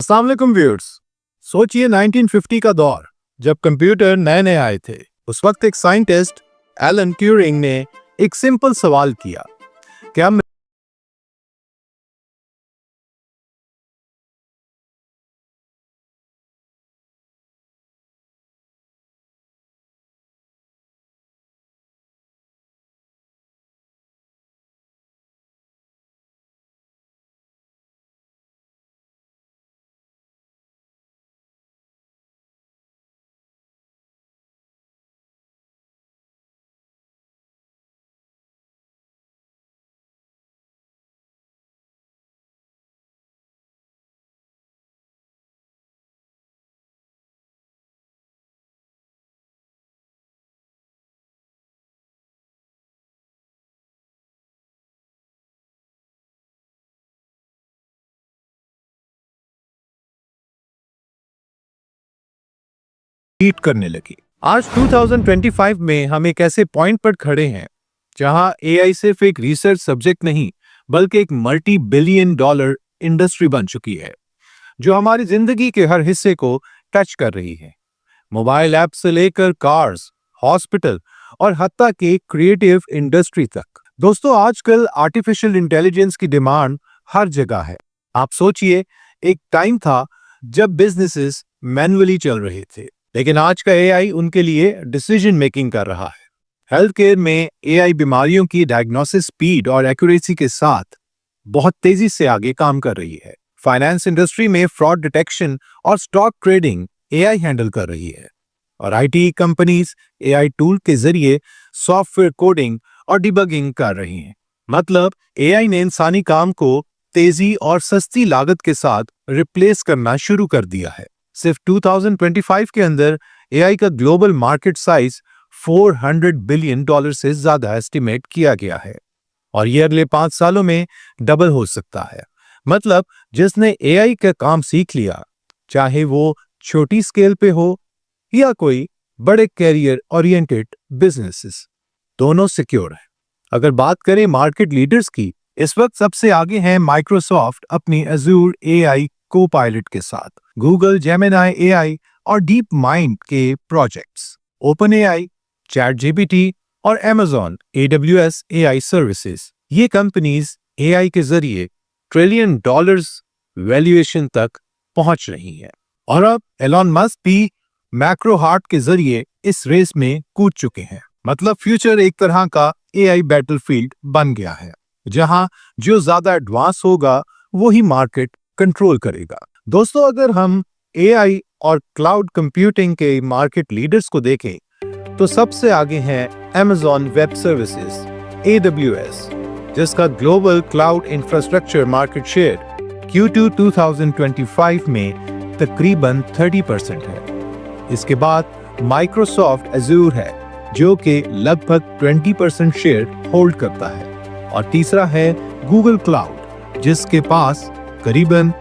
अस्सलाम वालेकुम व्यूअर्स। सोचिए 1950 का दौर, जब कंप्यूटर नए नए आए थे। उस वक्त एक साइंटिस्ट एलन ट्यूरिंग ने एक सिंपल सवाल किया, क्या हीट करने लगी। आज 2025 में हम एक ऐसे पॉइंट पर खड़े हैं जहां एआई सिर्फ एक रिसर्च सब्जेक्ट नहीं, बल्कि एक मल्टी बिलियन डॉलर इंडस्ट्री बन चुकी है, जो हमारी जिंदगी के हर हिस्से को टच कर रही है। मोबाइल ऐप से लेकर कार्स, हॉस्पिटल और हत्ता के क्रिएटिव इंडस्ट्री तक। दोस्तों, आजकल आर्टिफिशियल इंटेलिजेंस की डिमांड हर जगह है। आप सोचिए, एक टाइम था जब बिजनेसेस मैन्युअली चल रहे थे, लेकिन आज का एआई उनके लिए डिसीजन मेकिंग कर रहा है। हेल्थ केयर में एआई बीमारियों की डायग्नोसिस स्पीड और एक्यूरेसी के साथ बहुत तेजी से आगे काम कर रही है। फाइनेंस इंडस्ट्री में फ्रॉड डिटेक्शन और स्टॉक ट्रेडिंग एआई हैंडल कर रही है। और आईटी कंपनीज एआई टूल के जरिए सॉफ्टवेयर कोडिंग और डिबगिंग कर रही हैं। मतलब एआई ने इंसानी काम को तेजी और सस्ती लागत के साथ रिप्लेस करना शुरू कर दिया है। सिर्फ 2025 के अंदर एआई का ग्लोबल मार्केट साइज $400 बिलियन से ज्यादा एस्टिमेट किया गया है, और ये अगले 5 सालों में डबल हो सकता है। मतलब जिसने एआई का काम सीख लिया, चाहे वो छोटी स्केल पे हो या कोई बड़े कैरियर ओरिएंटेड बिजनेसेस, दोनों सिक्योर है। अगर बात करें मार्केट लीडर्स की, इस वक्त सबसे आगे हैं माइक्रोसॉफ्ट अपनी Azure एआई को-पायलट के साथ, गूगल जेमिनी एआई और डीप माइंड के projects, open AI, chat GPT और Amazon AWS एआई सर्विसेज। ये कंपनीज एआई के जरिए ट्रिलियन डॉलर्स वैल्यूएशन तक पहुंच रही हैं। और अब एलॉन मस्क भी मैक्रो हार्ट के जरिए इस रेस में कूद चुके हैं। मतलब फ्यूचर एक तरह का एआई बैटलफील्ड बन गया है, जहां जो ज्यादा एडवांस होगा वही मार्केट कंट्रोल करेगा। दोस्तों, अगर हम एआई और क्लाउड कंप्यूटिंग के मार्केट लीडर्स को देखें, तो सबसे आगे हैं Amazon वेब सर्विसेज AWS, जिसका global cloud infrastructure market share Q2 2025 में तकरीबन 30% है। इसके बाद माइक्रोसॉफ्ट Azure है, जो कि लगभग 20% शेयर होल्ड करता है। और तीसरा है गूगल क्लाउड, जिसके पास करीबन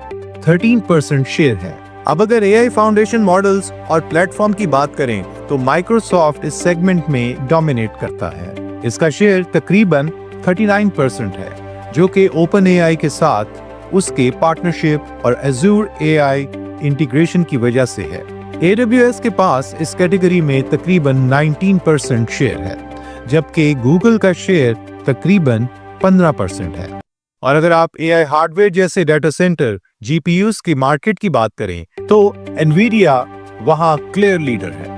13% शेयर है। अब अगर एआई फाउंडेशन मॉडल्स और प्लेटफॉर्म की बात करें, तो माइक्रोसॉफ्ट इस सेगमेंट में डोमिनेट करता है। इसका शेयर तकरीबन 39% है, जो कि ओपन एआई के साथ उसके पार्टनरशिप और Azure एआई इंटीग्रेशन की वजह से है। AWS के पास इस कैटेगरी में तकरीबन 19% शेयर है, जबकि गूगल का शेयर तकरीबन 15% है। और अगर आप एआई हार्डवेयर जैसे डाटा सेंटर जीपीयूज की मार्केट की बात करें, तो एनवीडिया वहां क्लियर लीडर है।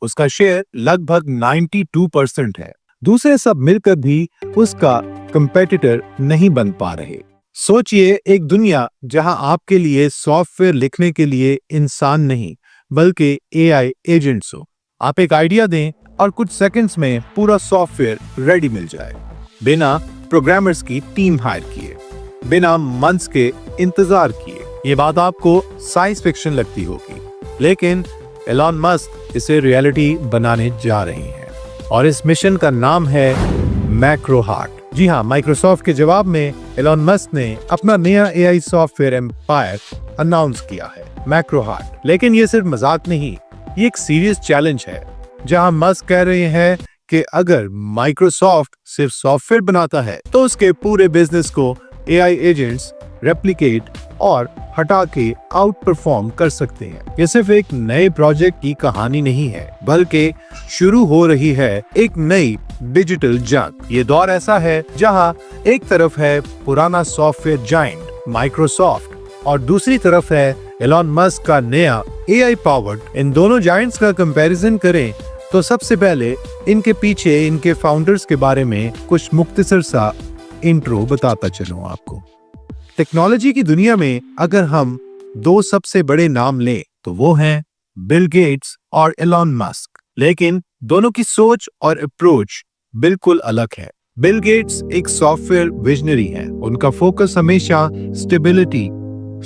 उसका शेयर लगभग 92% है। दूसरे सब मिलकर भी उसका कंपेटिटर नहीं बन पा रहे। सोचिए, एक दुनिया जहां आपके लिए सॉफ्टवेयर लिखने के लिए इंसान नहीं, बल्कि एआई एजेंट्स हो। आप एक आइडिया दें और कुछ सेकंड्स में पूरा सॉफ्टवेयर रेडी मिल जाए, बिना प्रोग्रामर्स की टीम हायर किए, बिना मंथ्स के इंतजार किए। ये बात आपको साइंस फिक्शन लगती होगी, लेकिन एलॉन मस्क इसे रियलिटी बनाने जा रही हैं, और इस मिशन का नाम है मैक्रो हार्ट। जी हाँ, माइक्रोसॉफ्ट के जवाब में एलॉन मस्क ने अपना नया एआई सॉफ्टवेयर एम्पायर अनाउंस किया है, मैक्रो हार्ट। लेकिन ये सिर्फ मजाक नहीं, ये एक सीरियस चैलेंज है, जहां मस्क कह रहे हैं कि अगर माइक्रोसॉफ्ट सिर्फ सॉफ्टवेयर बनाता है, तो उसके पूरे बिजनेस को एआई एजेंट्स रेप्लिकेट और हटा के आउट परफॉर्म कर सकते हैं। ये सिर्फ एक नए प्रोजेक्ट की कहानी नहीं है, बल्कि शुरू हो रही है एक नई डिजिटल जंग। ये दौर ऐसा है जहां एक तरफ है पुराना सॉफ्टवेयर जायंट माइक्रोसॉफ्ट और दूसरी तरफ है एलन मस्क का नया एआई पावर्ड। इन दोनों जायंट्स का कंपैरिजन करें तो सबसे पहले इनके पीछे इनके फाउंडर्स के बारे में कुछ मुख्तसर सा इंट्रो बताता चलूं आपको। टेक्नोलॉजी की दुनिया में अगर हम दो सबसे बड़े नाम लें तो वो हैं बिल गेट्स और एलन मस्क, लेकिन दोनों की सोच और अप्रोच बिल्कुल अलग है। बिल गेट्स एक सॉफ्टवेयर विजनरी है। उनका फोकस हमेशा स्टेबिलिटी,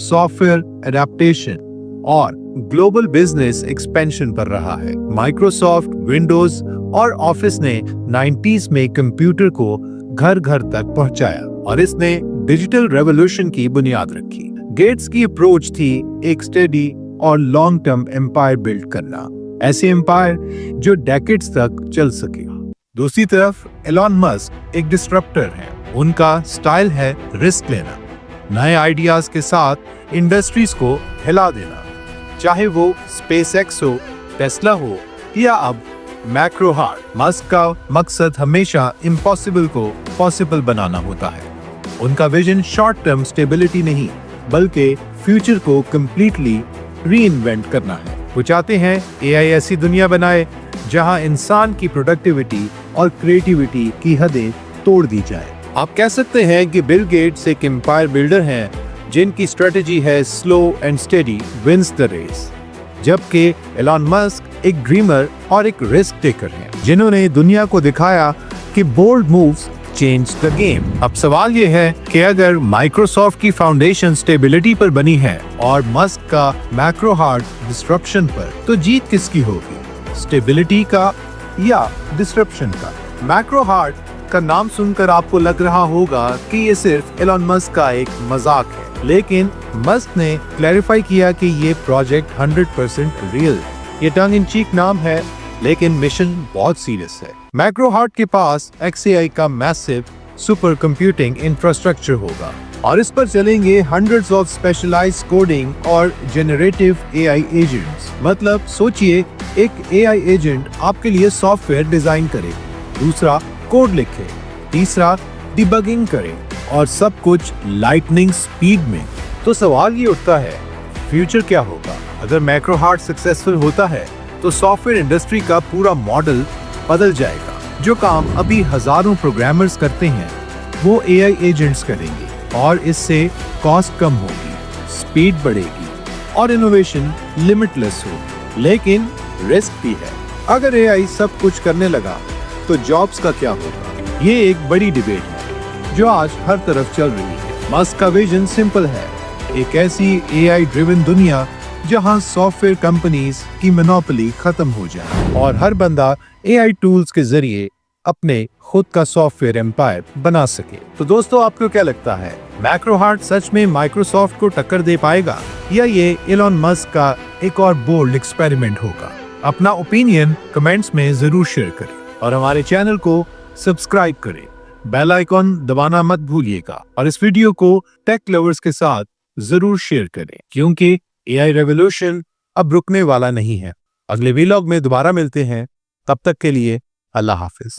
सॉफ्टवेयर एडेप्टेशन और ग्लोबल बिजनेस एक्सपेंशन पर रहा है। माइक्रोसॉफ्ट, विंडोज और ऑफिस ने 90s में कंप्यूटर को घर घर तक पहुंचाया और इसने डिजिटल रेवोल्यूशन की बुनियाद रखी। गेट्स की अप्रोच थी एक स्टेडी और लॉन्ग टर्म एम्पायर बिल्ड करना, ऐसे एम्पायर जो डेकेड्स तक चल सके। दूसरी तरफ एलन मस्क एक डिस्ट्रप्टर है। उनका स्टाइल है रिस्क लेना, नए आइडियाज के साथ इंडस्ट्रीज को हिला देना, चाहे वो स्पेसएक्स हो, टेस्ला हो या अब मैक्रो हार्ट। मस्क का मकसद हमेशा इम्पॉसिबल को पॉसिबल बनाना होता है। उनका विजन शॉर्ट टर्म स्टेबिलिटी नहीं, बल्कि फ्यूचर को कंप्लीटली रीइन्वेंट करना है। वो चाहते हैं एआई ऐसी दुनिया बनाए जहां इंसान की प्रोडक्टिविटी और क्रिएटिविटी की हदें तोड़ दी जाए। आप कह सकते हैं कि बिल गेट्स एक एम्पायर बिल्डर हैं जिनकी स्ट्रेटेजी है slow and steady wins the race, जबकि एलन मस्क एक ड्रीमर और एक रिस्क टेकर हैं जिन्होंने दुनिया को दिखाया कि bold moves change the game. अब सवाल ये है कि अगर माइक्रोसॉफ्ट की फाउंडेशन स्टेबिलिटी पर बनी है और मस्क का मैक्रो हार्ट डिस्ट्रप्शन पर, तो जीत किसकी होगी, स्टेबिलिटी का या डिस्ट्रप्शन का? मैक्रो हार्ट का नाम सुनकर आपको लग रहा होगा कि ये सिर्फ एलन मस्क का एक मजाक है, लेकिन मस्क ने क्लैरिफाई किया कि ये प्रोजेक्ट 100% रियल। ये टंग इन चीक नाम है, लेकिन मिशन बहुत सीरियस है। मैक्रो हार्ट के पास XAI का मैसिव सुपर कंप्यूटिंग इंफ्रास्ट्रक्चर होगा और इस पर चलेंगे हंड्रेड्स ऑफ स्पेशलाइज्ड कोडिंग और जेनरेटिव AI एजेंट्स। मतलब सोचिए, एक AI एजेंट आपके लिए सॉफ्टवेयर डिजाइन करे, दूसरा कोड लिखे, तीसरा डिबगिंग करे और सब कुछ लाइटनिंग स्पीड में। तो सवाल ये उठता है, फ्यूचर क्या होगा? अगर मैक्रो हार्ट सक्सेसफुल होता है तो सॉफ्टवेयर इंडस्ट्री का पूरा मॉडल बदल जाएगा। जो काम अभी हजारों प्रोग्रामर्स करते हैं वो AI एजेंट्स करेंगे और इससे कॉस्ट कम होगी, स्पीड बढ़ेगी और इनोवेशन लिमिटलेस होगी। लेकिन रिस्क भी है। अगर AI सब कुछ करने लगा तो जॉब्स का क्या होगा? ये एक बड़ी डिबेट है जो आज हर तरफ चल रही है। मस्क का विजन सिंपल है, एक ऐसी AI ड्रिवन दुनिया जहां सॉफ्टवेयर कंपनीज की मोनोपोली खत्म हो जाए और हर बंदा AI टूल्स के जरिए अपने खुद का सॉफ्टवेयर एम्पायर बना सके। तो दोस्तों, आपको क्या लगता है, मैक्रो हार्ट सच में माइक्रोसॉफ्ट को टक्कर दे पाएगा या ये एलन मस्क का एक और बोल्ड एक्सपेरिमेंट होगा? अपना ओपिनियन कमेंट्स में जरूर शेयर करें और हमारे चैनल को सब्सक्राइब करें। बेल आइकॉन दबाना मत भूलिएगा और इस वीडियो को टेक लवर्स के साथ जरूर शेयर करें, क्योंकि AI रेवोल्यूशन अब रुकने वाला नहीं है। अगले वीलॉग में दोबारा मिलते हैं, तब तक के लिए अल्लाह हाफिज।